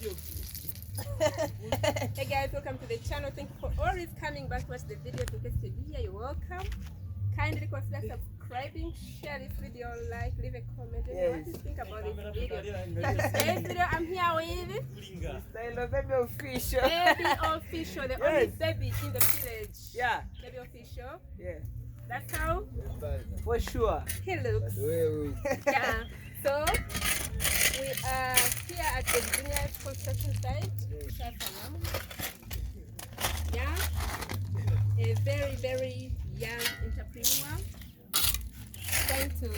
Hey guys, welcome to the channel. Thank you for always coming back to watch the videos. In case you're new here, you're welcome. Kindly consider subscribing, share this video, like, leave a comment. Yes. What do you think about this video? In today's video, I'm here with Baby Official. Baby Official, the only baby in the village. Yeah. Baby Official. Yeah. That's how For sure. he looks. Yeah. So we are here at the Virginia construction site. Yeah. A very, very young entrepreneur trying to,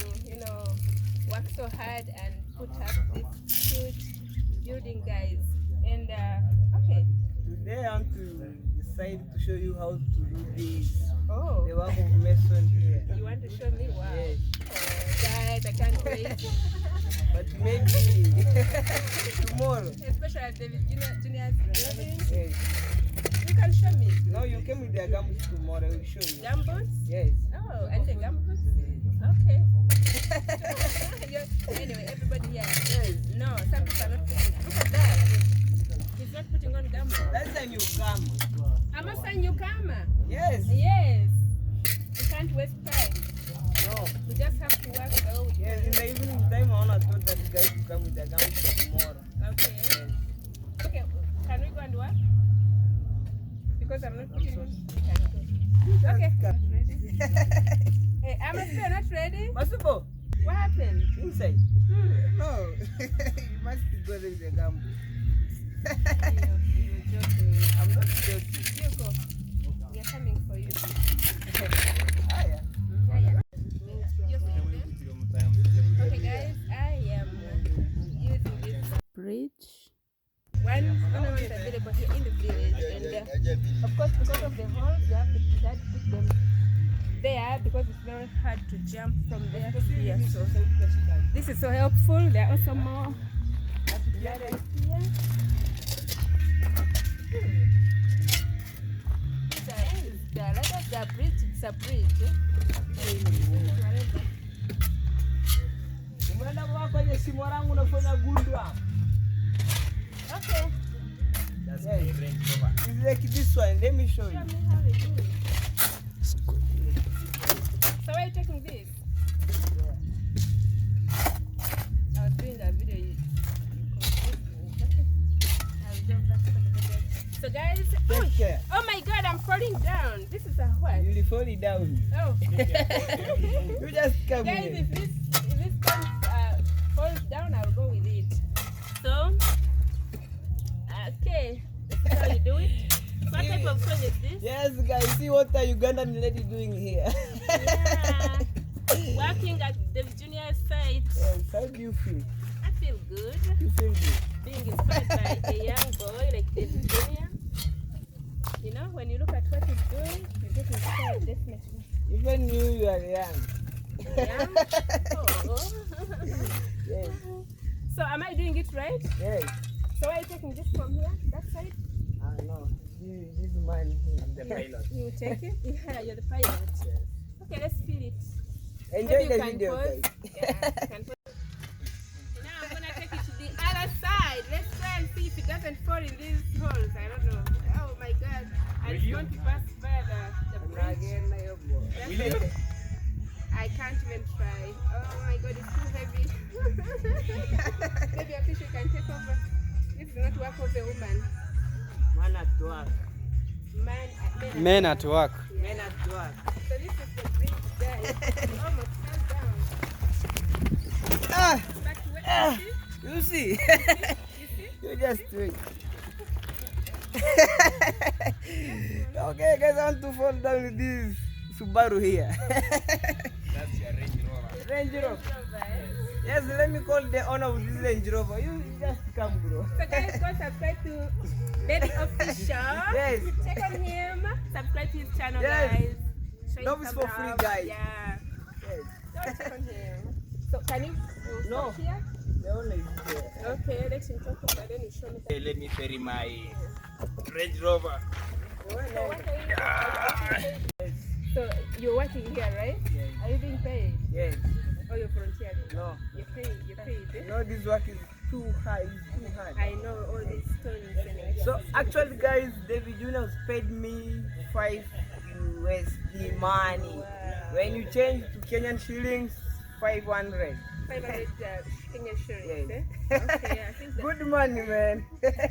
work so hard and put up this huge building, guys. And okay. Today I want to decide to show you how to do this. Oh. The work of mason here. You want to show me? Wow. Yes. Oh, guys, I can't wait. But maybe tomorrow. Especially at the Junior's building. Yes. You can show me. No, you came with the gumboots tomorrow. I will show you. Gumboots? Yes. Oh, and the gumboots? Okay. Anyway, everybody here. Yes. No, some people are not putting. Look at that. He's not putting on gumboots. That's a new gambut. I'm a sign newcomer. Yes. Yes. We can't waste time. No. We just have to work out. Yes, in the evening time I want to told that guys to come with the gumboots tomorrow. Okay. Yes. Okay, can we go and work? Because I'm not putting on. Okay. Hey, I'm still not ready. Masubo, What happened? inside. No. You must go with the gambut. You're joking. I'm not joking. You go. We are coming for you. Ah, yeah. Okay, guys, I am using this bridge. One ornament available here in the village, and of course, because of the holes, you have to put them there because it's very hard to jump from there to here. So this is so helpful. There are also more ladders here. The ladders, the bridge, it's a bridge. Umeenda kwa kwenye simu langu unafanya gundu hapa. Okay. That's yes. It's like this one. Let me show you. Show me how they do it. So why are you taking this? Yeah. I was doing that video. You confused me. Okay. I'll go back to the video. So guys, Take care. oh my God, I'm falling down. This is a what? You'll fall it down. Oh. You just come Guys, here. if this falls down, I'll go with it. So, okay, this is how you do it. What type of song is this? Yes, guys, see what a Ugandan lady doing here. Yeah, working at the junior site. Yes, how do you feel? I feel good. You feel good? Being inspired by a young boy like David Junior. You know, when you look at what he's doing, you get inspired, definitely. Even you are young. Young? Oh. Yes. So, am I doing it right? Yes. So, are you taking this from here, that side? No. This man here. The pilot. You take it? Yeah, you're the pilot. Yes. Okay, let's feel it. Enjoy Maybe the you can video, pause. guys. Yeah, you can pause. Now I'm gonna take it to the other side. Let's try and see if it doesn't fall in these holes. I don't know. Oh my God! I just want to pass by the bridge. I can't even try. Oh my God, it's too heavy. Maybe I think you can take over. This is not work of a woman. Man at work. Men at work. Men at work. So this is the bridge, guys. It almost fell down. Ah! But wait, You see? you see? You just wait. Okay, guys, I want to fall down with this Subaru here. That's your Range Rover. Range Rover. Yes, let me call the owner of this Range Rover. You just come, bro. So guys, go subscribe to Baby Official. Yes. Check on him. Subscribe to his channel, Yes. guys. Show Love him is some for free, love. guys. Yeah. Yes. Go check on him. So can you No. stop here? The owner is there. Okay, let him talk about it. Then you show me. Hey, let me ferry my Range Rover. So what are you Yes. So you're working here, right? Yes. Are you being paid? Yes. Or you're volunteering? No. You're paid. You're paid. Eh? No, this work is too high. It's too hard. I know all this Actually, guys, David Junior paid me 5 USD money. Wow. When you change to Kenyan shillings, 500. 500 Kenyan shillings. Yes. Eh? Okay, I think that. Good money, man.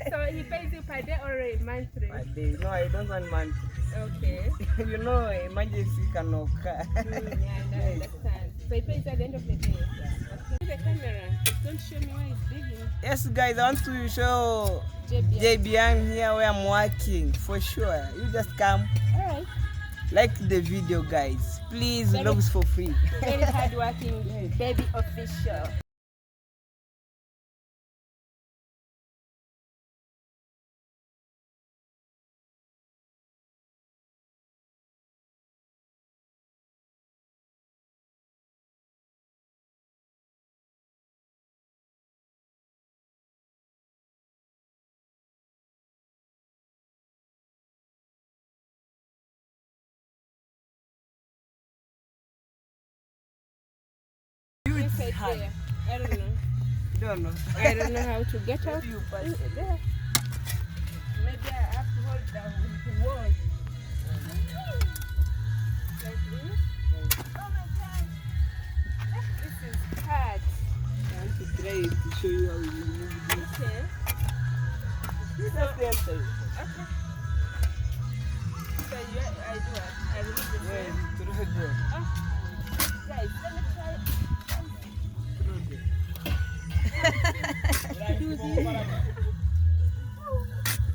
So he pays you per day or a monthly? Per day. No, I don't want money. Okay. You know, emergency can occur. Yeah, I understand. So he pays at the end of the day. Okay. The camera. Don't show me why it's digging. Yes, guys, I want to show JB. JBM here where I'm working. For sure. You just come. Alright. Like the video, guys. Please, Very- loves for free. Very hardworking baby official. Inside hard. there. I don't know. Don't know. I don't know how to get out. You pass it. There. Maybe I have to hold down the wall. Like this. Oh my God. This is hard. I want to try it to show you how you remove this. Okay. Just the inside. Okay. So I do it. I remove the Yeah, wall. through there. Guys, let me try it. Through there. Do this.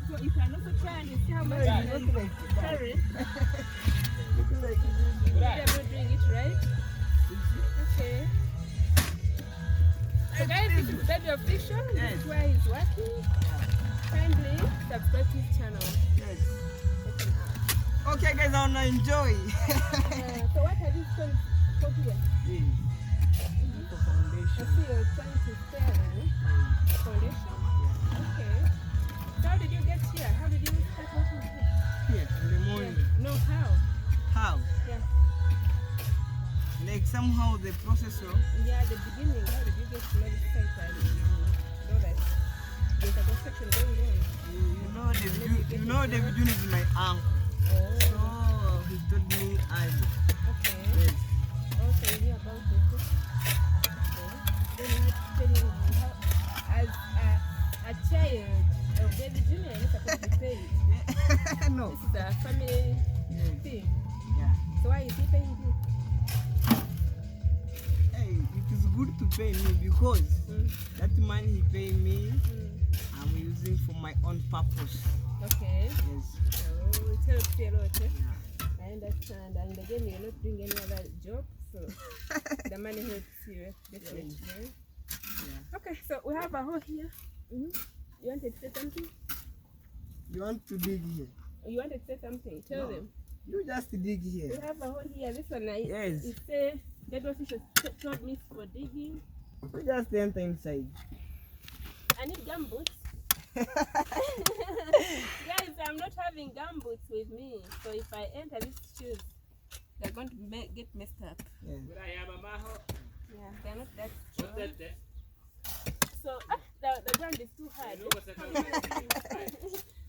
So you can also try and see how much you can carry. Maybe I'm not doing it right. Okay. So guys, this is Baby Official. This is where he's working. Kindly subscribe to his channel. Yes. Check him out. Okay, guys, I wanna enjoy. So what are these stones for here? Yes. The I foundation. see you're trying to spare them. Foundation. Okay. So how did you get here? How did you start working here? Here in the morning. No, how? How? Yeah. Like somehow the processor. Yeah, at the beginning, how did you get to know this site and know that there's a construction going on? You know the June is my uncle. Oh, So he told me earlier. okay. Yes. Also, you hear about this. Okay. Then you had to tell me how, as a child of David Junior, you're not supposed to be paid. No. This is a family Yes. thing. Yeah. So why is he paying you? Hey, it is good to pay me because that money he pay me, I'm using for my own purpose. Okay. Yes. Oh, it helps you a lot. Eh? Yeah. I understand. And again, you're not doing any other job, so the money helps you, definitely. Yeah. Okay, so we have a hole here. You wanted to say something? You want to dig here? You wanted to say something? Tell No. them. You just dig We here. have a hole here. This one, Yes. it says Baby Official told me for digging. You just enter inside. I need gumboots. Guys, I'm not having gumboots with me, so if I enter these shoes, they're going to get messed up. Yes. Yeah, they're not that strong. So the ground is too hard.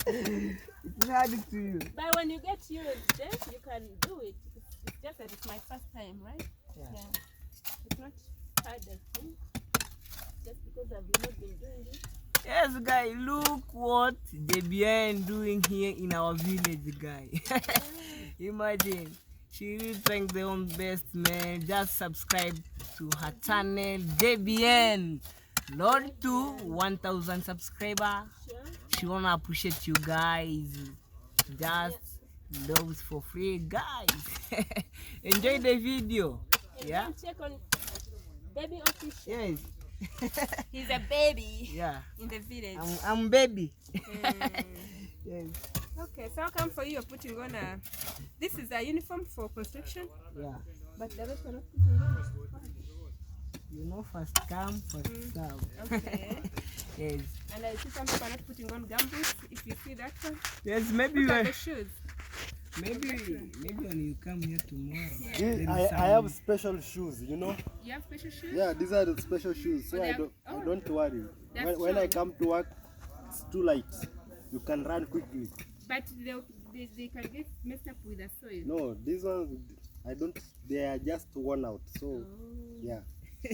It's hard to you. But when you get used, you can do it. It's just that it's my first time, right? Yeah. It's not hard as thing. Just because I've not been doing it. Yes, guy, look what JBN doing here in our village, guy. Imagine, she really trying their own best, man. Just subscribe to her channel, JBN. Lord to 1,000 subscriber. Sure. She wanna appreciate you guys. Just loves for free, guys. Enjoy the video. And Yeah. then check on Baby Official. Yes. He's a baby Yeah. in the village. I'm baby. Mm. Yes. Okay, so how come for you you're putting on a... This is a uniform for construction, Yeah. but the rest are not putting on. You know, first come, first serve. Okay. Yes. And I see some people are not putting on gumboots. If you see that one, Yes, maybe look at when, the shoes. maybe when you come here tomorrow. Yeah. there is I some- have special shoes, you know. You have special shoes? Yeah, these are the special shoes, so Oh, they I have- don't, oh. I don't worry. That's When I strong. come to work, it's too light. you can run quickly. But they can get messed up with the soil. No, these ones, I don't, they are just worn out. So, yeah.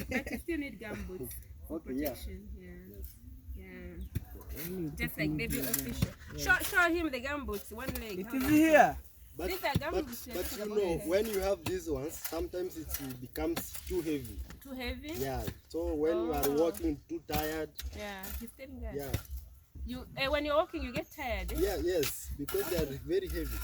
But you still need gumboots for protection. Yeah. Just like baby official. Show him the gumboots, one leg. It is here. But These are gumboots. but you know, when you have these ones, sometimes it becomes too heavy. Too heavy? Yeah. So when you are walking too tired. Yeah, he's telling that. Yeah. You when you're walking, you get tired. Eh? Yeah, yes, because they are very heavy.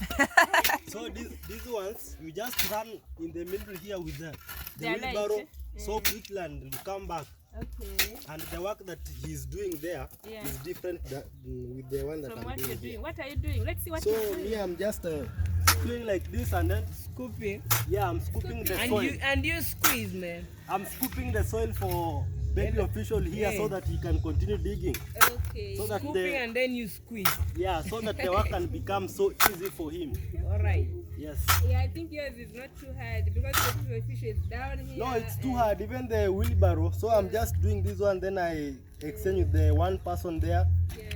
So these ones, you just run in the middle here with the wheelbarrow, so quickly, and you come back. Okay. And the work that he's doing there is different with the one that From I'm what doing you're here. doing. What are you doing? Let's see what So you're doing. me, I'm just doing like this and then Scooping. yeah, I'm scooping the soil. And you squeeze, man. I'm scooping the soil for baby official here so that he can continue digging. Okay. So that Scooping and then you squeeze. yeah, so that the work can become so easy for him. All right. Yes. Yeah, I think yours is not too hard because the fish is down here. No, it's too hard. Even the wheelbarrow. So I'm just doing this one. Then I exchange with the one person there.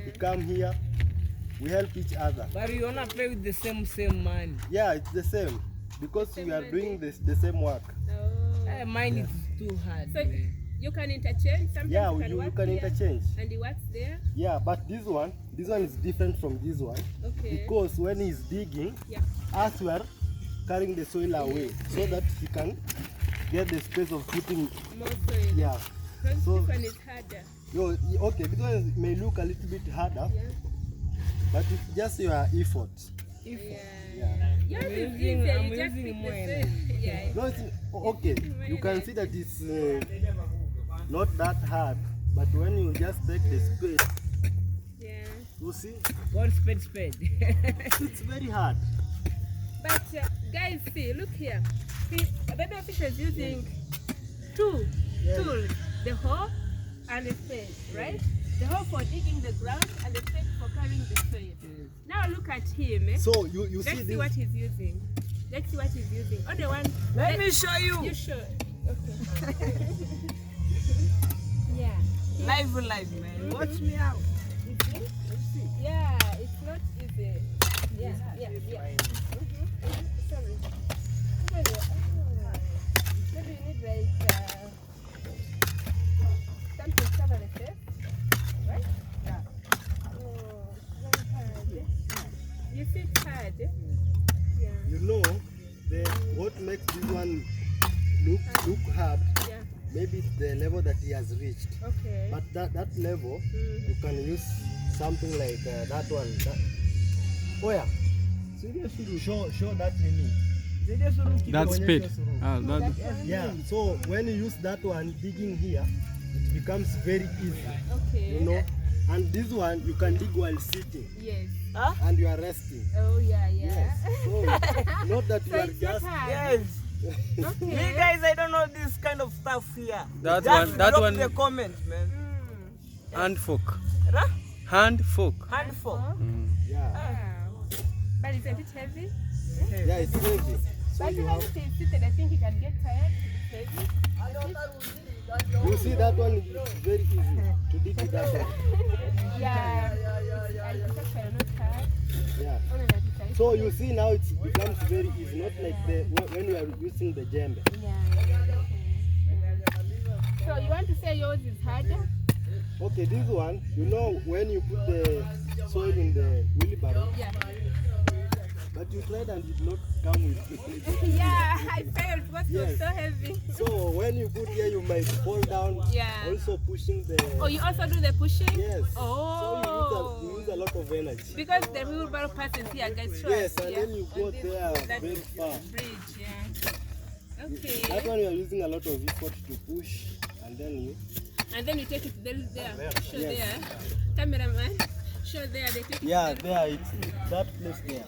He come here. We help each other. But you wanna play with the same man. Yeah, it's the same because we are doing the same work. Oh. Mine is too hard. So you can interchange. Sometimes Yeah, you you work can here interchange. and he works there. Yeah, but this one is different from this one. Okay. Because when he's digging, us we are carrying the soil away so that he can get the space of putting. More soil. Yeah. Because So- this one is harder. Okay, this one may look a little bit harder, Yeah. but it's just your effort. Yeah. Yeah. Yours is I'm easier. using You just pick the mine. soil. Yeah. No, it's okay. You can see that it's not that hard, but when you just take the spade, Yeah. you see, What spade? it's very hard. But guys, see, look here. See, baby official is using two tools: the hoe and the spade, right? The hoe for digging the ground and the spade for carrying the soil. Now look at him. Eh? So you see Let's see this. what he's using. Let's see what he's using. Oh, the one. Let me show you. You show. Okay. Yeah. Live, man. Watch me out. You see? Yeah, it's not easy. Yeah. Sorry. Maybe you need like something to cover the face, right? Yeah. Oh, very hard. You see it's hard. Yeah. You know, what makes this one look hard, Yeah. maybe it's the level that he has reached. Okay. But that level, you can use something like that one. Oh yeah. Show that in me. That's speed. Yeah. So when you use that one digging here, it becomes very easy. Okay. You know. And this one you can dig while sitting. Yes. And you are resting. Oh yeah. Yes. So not that you So are it's not just. hard. Yes. Okay. Me guys, I don't know this kind of stuff here. That Just one- that drop one- the comment, man. Hand fork. Huh? Hand fork. Handful. Yeah. Wow. But isn't it heavy? Yeah, it's heavy. So But you even have. if he's seated, I think he can get tired. It's heavy. You see that one is very easy to dig with that one. Yeah. It's actually not hard. Yeah. Only that it's like. So you see now it becomes very easy, not like when you are using the djembe. Yeah. So you want to say yours is harder? Okay, this one, you know when you put the soil in the wheelbarrow, Yeah. but you tried and did not come with it. Yeah, I failed because it was Yes. so heavy. So when you put here, you might fall down. Yeah. Also pushing the. Oh, you also do the pushing? Yes. Oh. So you use a lot of energy. Because the wheelbarrow passes here, guys. Show Yes, us, and yeah, then you go on this- there that very far. Bridge, yeah. Okay. That one you are using a lot of effort to push, and then you. And then you take it there. Show Yes. there. Cameraman. Show there. They take Yeah, it there it's that place there. Yeah.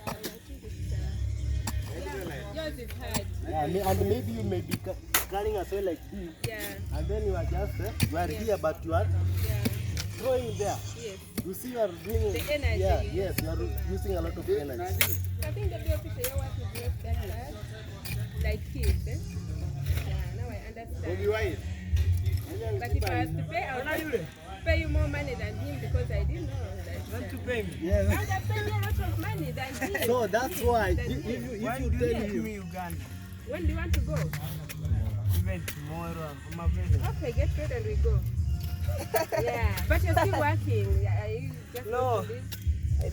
I think it's, yours is hard. Yeah, and maybe you may be carrying a soil like this, Yeah. and then you are just you are here, but you are Yeah. throwing there. Yes. You see, you are doing The energy. Yeah, yes, you are using a lot of energy. I think the big official your work is not that hard. Like kids, eh? Yeah, now I understand. But if I was to pay, I would pay you more money than him because I didn't know that. pay me. Yes. Now they're paying me a lot of money than this. So that's why Than if this. you When tell do you take him me Uganda? When do you want to go? Even tomorrow. I'm available. Okay, get ready and we go. Yeah, but you're still working. Yeah, are you just No. going to leave? I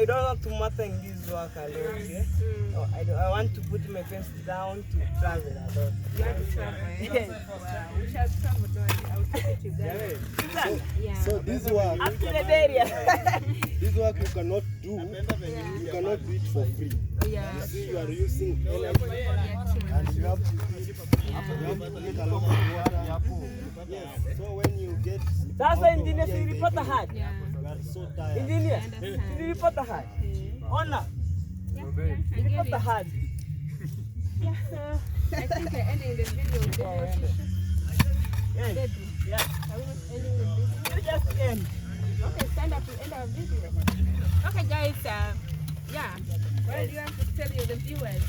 don't want to matter in this work alone. Yeah? Mm. I want to put my pants down to travel alone. You want to travel? Yes. Wow, we shall travel. I'll take you to Ghana. Yeah. so this work Up to the area. this work you cannot do, you cannot do it for free. Oh, yeah. You see you are using energy and you have to make a lot of water. Yes. So when you get That's why engineer should report the hard. Yeah. you are so tired. Engineer, understand. should report the hard. Honor, Yeah, I get report the it. hard. Yeah, so I think we're ending the video with this. Yes. Baby, Yeah. are we not ending with this? You just end. Okay, stand up to end our video. Okay, guys, yeah. What do you want to tell you, the viewers,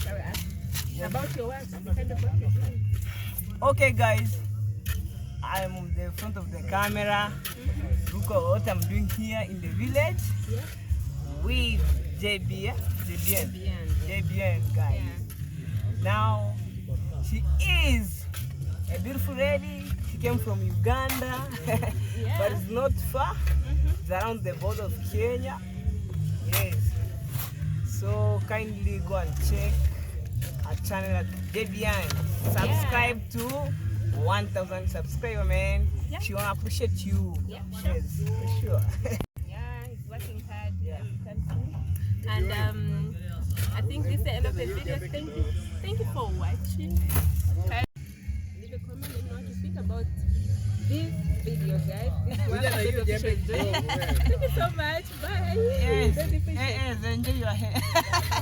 about your work, the kind of work you're doing? Okay, guys. I'm on the front of the camera. Look at what I'm doing here in the village Yeah. with JBN, guys. Yeah. Now, she is a beautiful lady. She came from Uganda, but it's not far. It's around the border of Kenya. Yes. So kindly go and check our channel at JBN. Subscribe to 1,000 subscriber, man. Yeah. She wanna appreciate you. Yeah, sure. Yes, for sure. Yeah, he's working hard. Yeah. As you can see. And I think this is the end of the video. Thank you for watching. Leave a comment and what you think about this video, guys. This one Baby Official is doing. Thank you so much. Bye. Yes. Baby Official. Yes, enjoy your hair.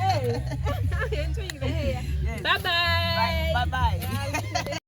Hey, enjoying the hair. Yes. Bye bye.